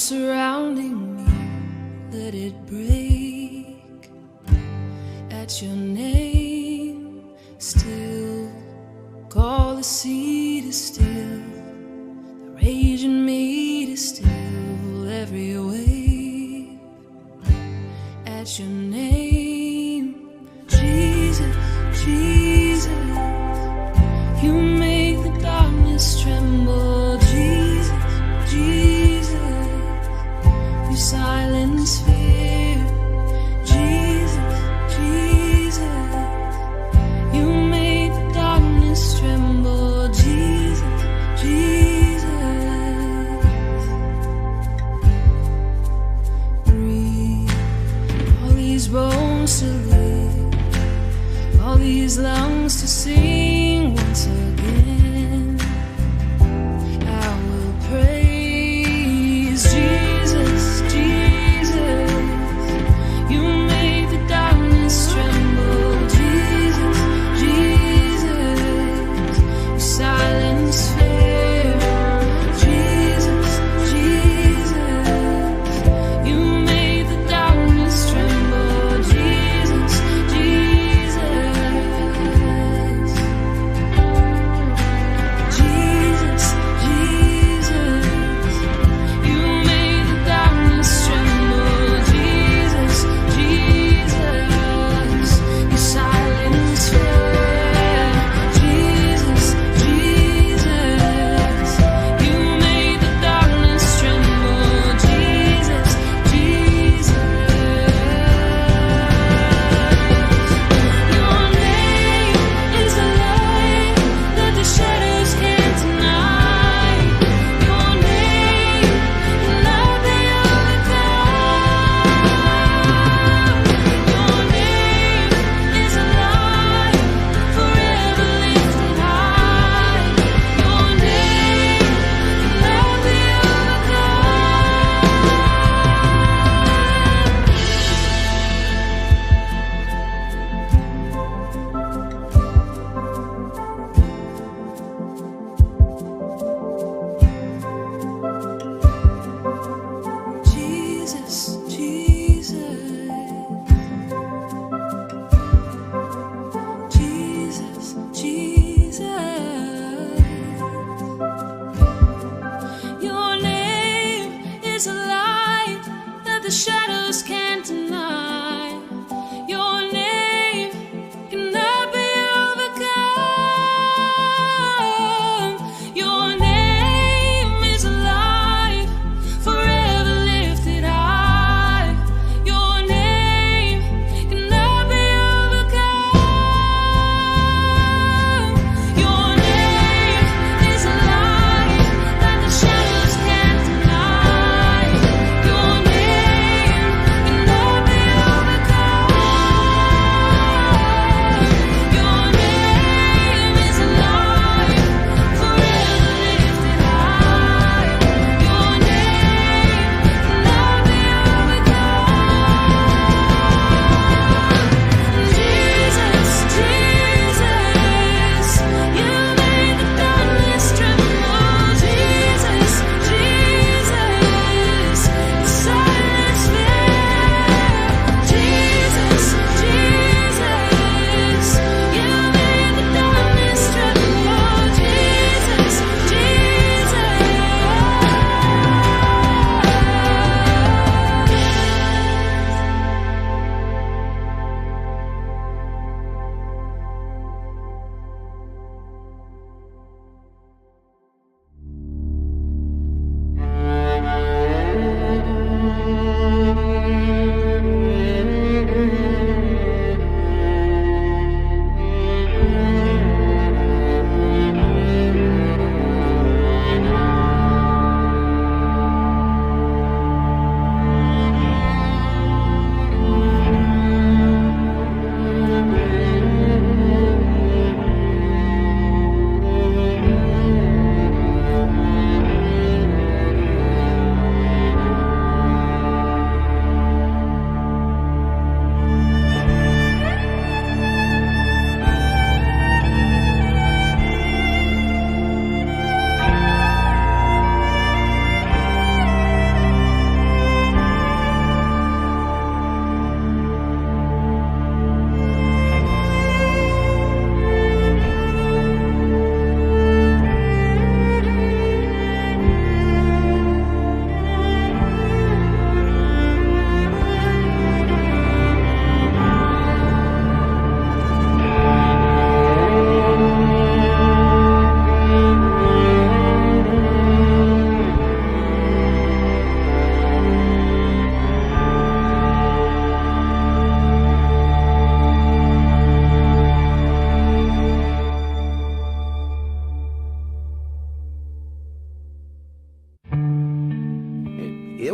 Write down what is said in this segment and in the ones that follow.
surrounding me, let it break at your name. Still, call the sea to still, the rage in me to still every wave at your name. Jesus, Jesus, you make the darkness tremble. Jesus, Jesus, you silence fear. Jesus, Jesus, you make the darkness tremble. Jesus, Jesus, breathe all these broken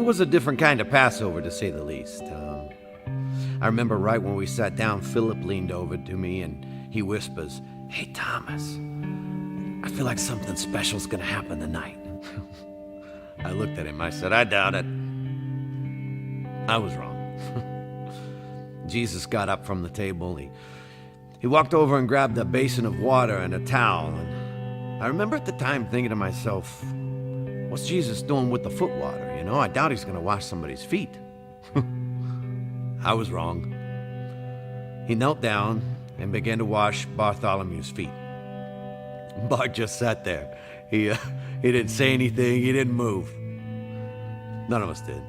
was a different kind of Passover, to say the least. I remember right when we sat down, Philip leaned over to me and he whispers, "Hey, Thomas, I feel like something special's gonna happen tonight." I looked at him. I said, "I doubt it." I was wrong. Jesus got up from the table. He walked over and grabbed a basin of water and a towel. And I remember at the time thinking to myself, what's Jesus doing with the foot water? I doubt he's going to wash somebody's feet. I was wrong. He knelt down and began to wash Bartholomew's feet. Bart just sat there. He didn't say anything. He didn't move. None of us did.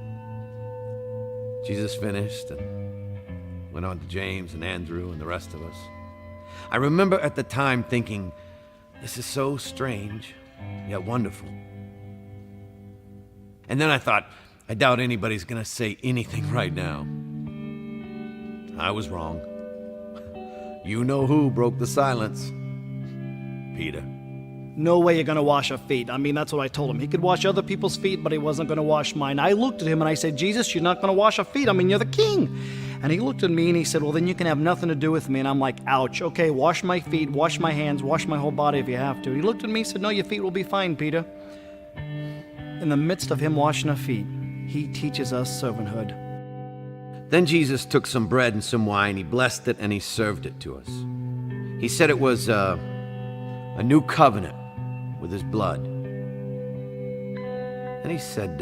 Jesus finished and went on to James and Andrew and the rest of us. I remember at the time thinking, this is so strange, yet wonderful. And then I thought, I doubt anybody's going to say anything right now. I was wrong. You know who broke the silence? Peter. No way you're going to wash our feet. I mean, that's what I told him. He could wash other people's feet, but he wasn't going to wash mine. I looked at him and I said, Jesus, you're not going to wash our feet. I mean, you're the king. And he looked at me and he said, well, then you can have nothing to do with me. And I'm like, ouch. Okay, wash my feet, wash my hands, wash my whole body if you have to. He looked at me and said, no, your feet will be fine, Peter. In the midst of him washing our feet, he teaches us servanthood. Then Jesus took some bread and some wine. He blessed it and he served it to us. He said it was a new covenant with his blood. And he said,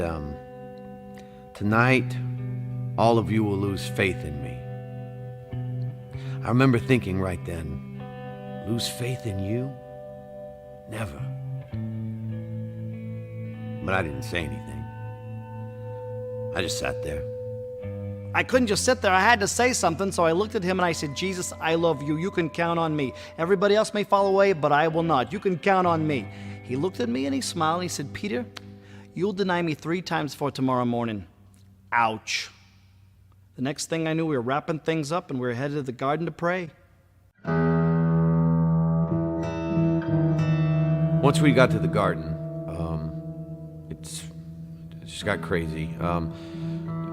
tonight, all of you will lose faith in me. I remember thinking right then, lose faith in you? Never. But I didn't say anything. I just sat there. I couldn't just sit there. I had to say something, so I looked at him and I said, Jesus, I love you. You can count on me. Everybody else may fall away, but I will not. You can count on me. He looked at me and he smiled and he said, Peter, you'll deny me 3 times for tomorrow morning. Ouch. The next thing I knew, we were wrapping things up and we were headed to the garden to pray. Once we got to the garden, it just got crazy.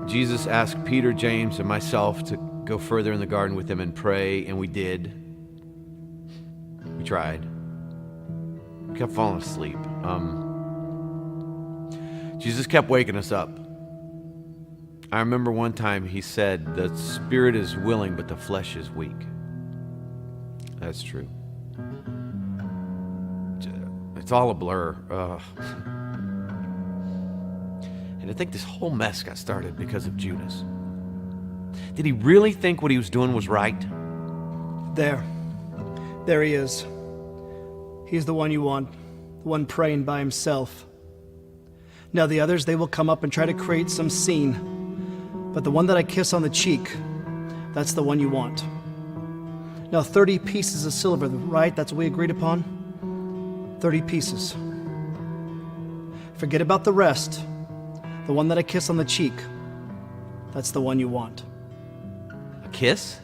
Jesus asked Peter, James, and myself to go further in the garden with him and pray, and we did. We tried. We kept falling asleep. Jesus kept waking us up. I remember one time he said, the spirit is willing, but the flesh is weak. That's true. It's all a blur. And I think this whole mess got started because of Judas. Did he really think what he was doing was right? There he is. He's the one you want, the one praying by himself. Now the others, they will come up and try to create some scene. But the one that I kiss on the cheek, that's the one you want. Now 30 pieces of silver, right? That's what we agreed upon? 30 pieces. Forget about the rest. The one that I kiss on the cheek, that's the one you want. A kiss?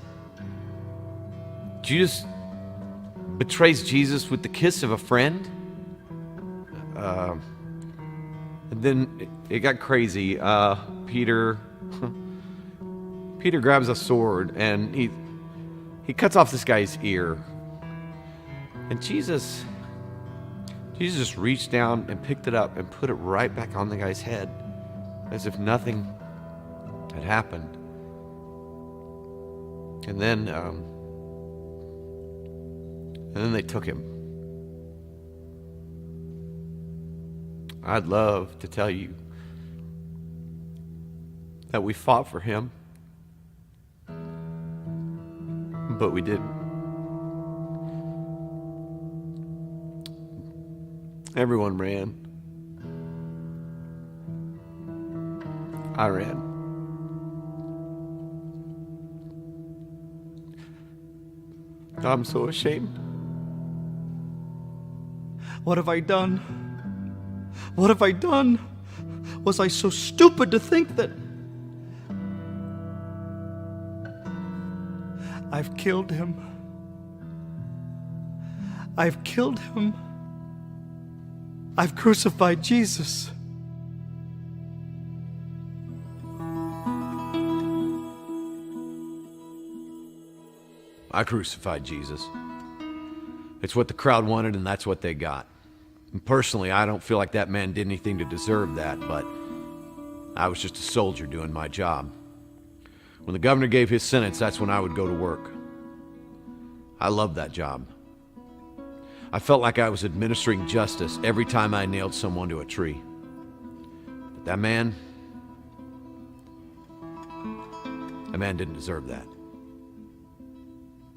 Judas betrays Jesus with the kiss of a friend? And then it got crazy. Peter grabs a sword and he cuts off this guy's ear. And Jesus just reached down and picked it up and put it right back on the guy's head, as if nothing had happened. And then they took him. I'd love to tell you that we fought for him, but we didn't. Everyone ran. I ran. I'm so ashamed. What have I done? What have I done? Was I so stupid to think that I've killed him? I've killed him. I've crucified Jesus. I crucified Jesus. It's what the crowd wanted, and that's what they got. And personally, I don't feel like that man did anything to deserve that, but I was just a soldier doing my job. When the governor gave his sentence, that's when I would go to work. I loved that job. I felt like I was administering justice every time I nailed someone to a tree. But that man didn't deserve that.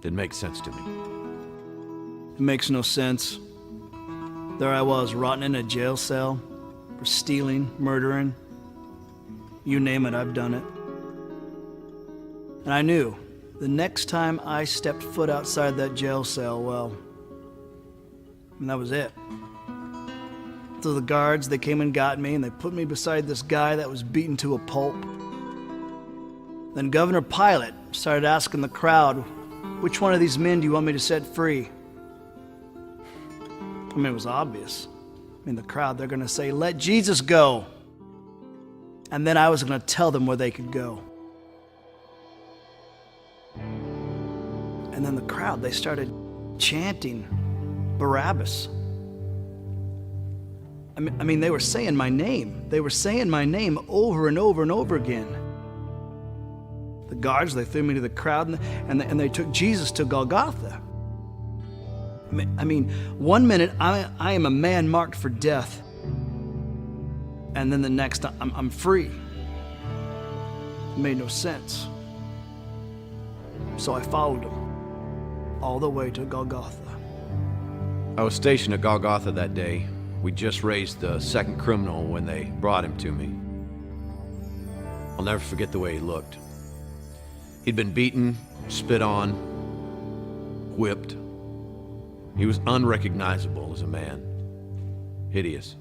Didn't make sense to me. It makes no sense. There I was, rotting in a jail cell for stealing, murdering. You name it, I've done it. And I knew the next time I stepped foot outside that jail cell, well, and that was it. So the guards, they came and got me, and they put me beside this guy that was beaten to a pulp. Then Governor Pilate started asking the crowd, which one of these men do you want me to set free? I mean, it was obvious. I mean, the crowd, they're going to say, let Jesus go. And then I was going to tell them where they could go. And then the crowd, they started chanting Barabbas. I mean, they were saying my name. They were saying my name over and over and over again. The guards, they threw me to the crowd, and they took Jesus to Golgotha. I mean, one minute I am a man marked for death, and then the next I'm free. It made no sense. So I followed him all the way to Golgotha. I was stationed at Golgotha that day. We just raised the second criminal when they brought him to me. I'll never forget the way he looked. He'd been beaten, spit on, whipped. He was unrecognizable as a man. Hideous.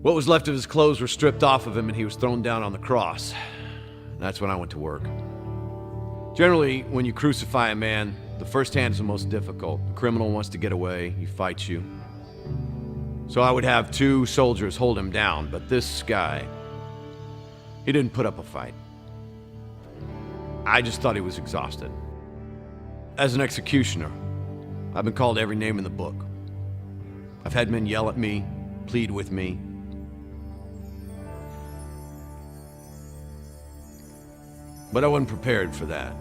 What was left of his clothes were stripped off of him, and he was thrown down on the cross. That's when I went to work. Generally, when you crucify a man, the first hand is the most difficult. The criminal wants to get away, he fights you. So I would have 2 soldiers hold him down, but this guy, he didn't put up a fight. I just thought he was exhausted. As an executioner, I've been called every name in the book. I've had men yell at me, plead with me. But I wasn't prepared for that.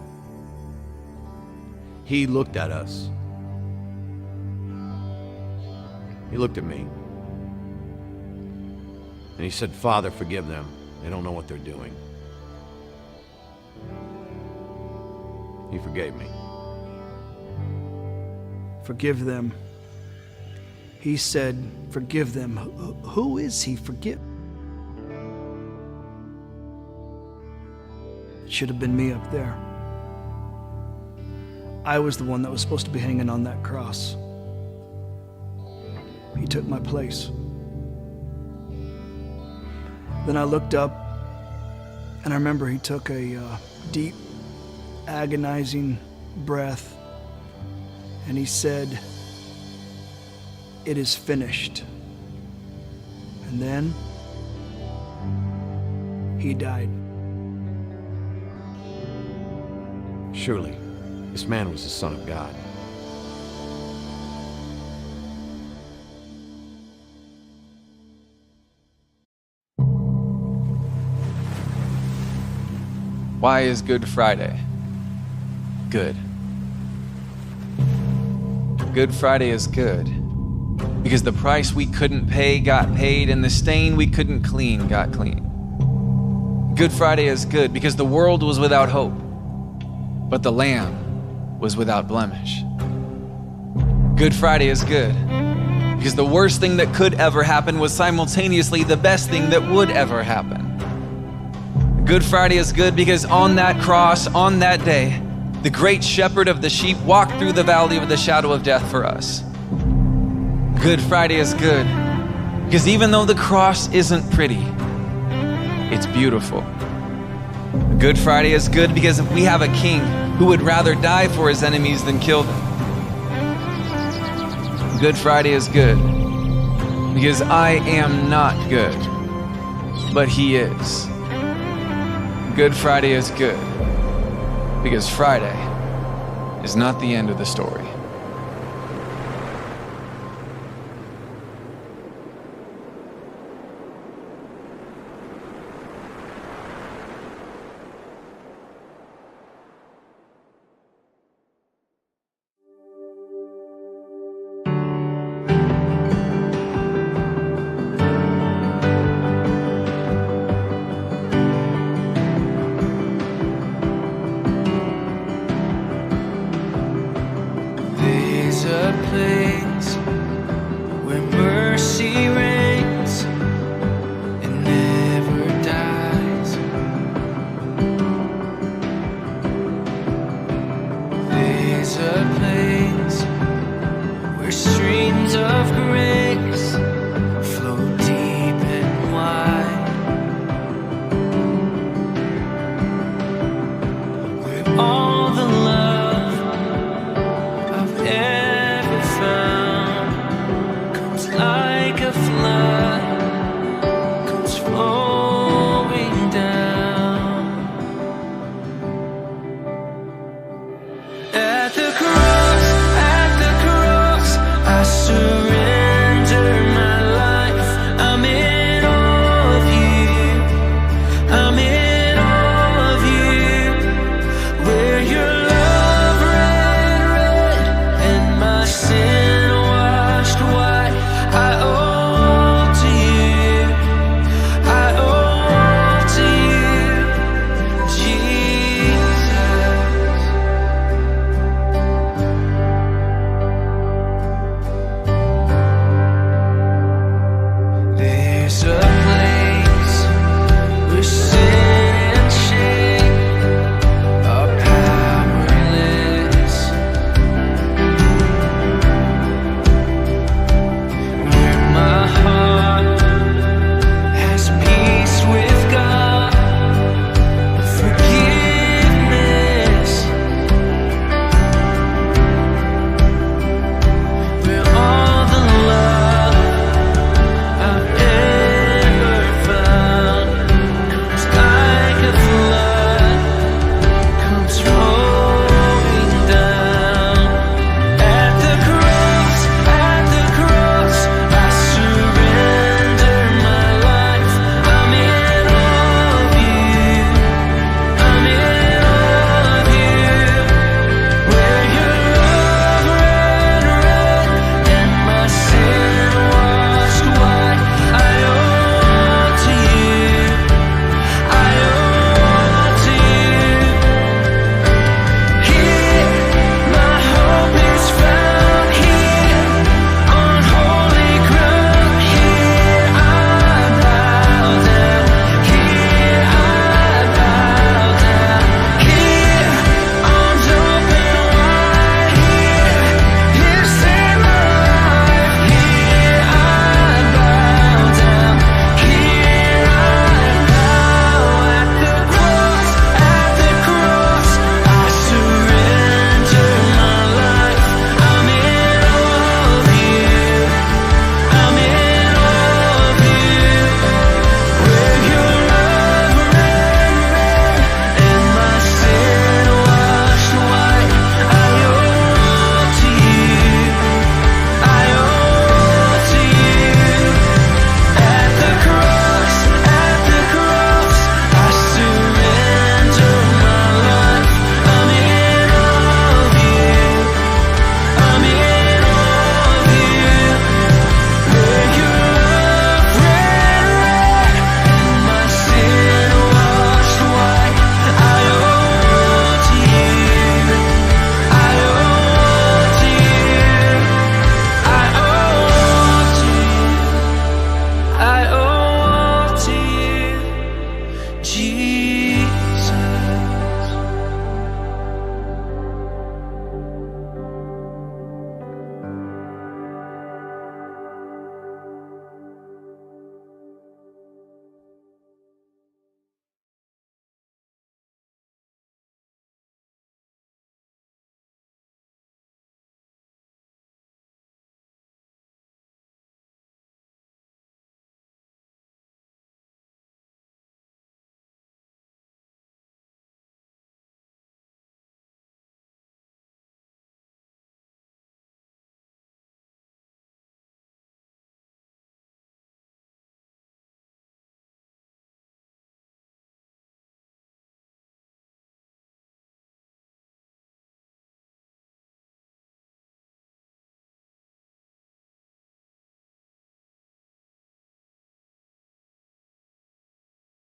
He looked at us. He looked at me. And he said, "Father, forgive them. They don't know what they're doing." He forgave me. Forgive them. He said, forgive them. Who is he? Forgive. It should have been me up there. I was the one that was supposed to be hanging on that cross. He took my place. Then I looked up, and I remember he took a deep, agonizing breath, and he said, "It is finished." And then he died. Surely, this man was the Son of God. Why is Good Friday good? Good Friday is good because the price we couldn't pay got paid, and the stain we couldn't clean got clean. Good Friday is good because the world was without hope, but the Lamb was without blemish. Good Friday is good because the worst thing that could ever happen was simultaneously the best thing that would ever happen. Good Friday is good because on that cross, on that day, the great shepherd of the sheep walked through the valley of the shadow of death for us. Good Friday is good because even though the cross isn't pretty, it's beautiful. Good Friday is good because we have a king who would rather die for his enemies than kill them. Good Friday is good because I am not good, but he is. Good Friday is good Because Friday is not the end of the story. There's a place where mercy reigns and never dies. There's a place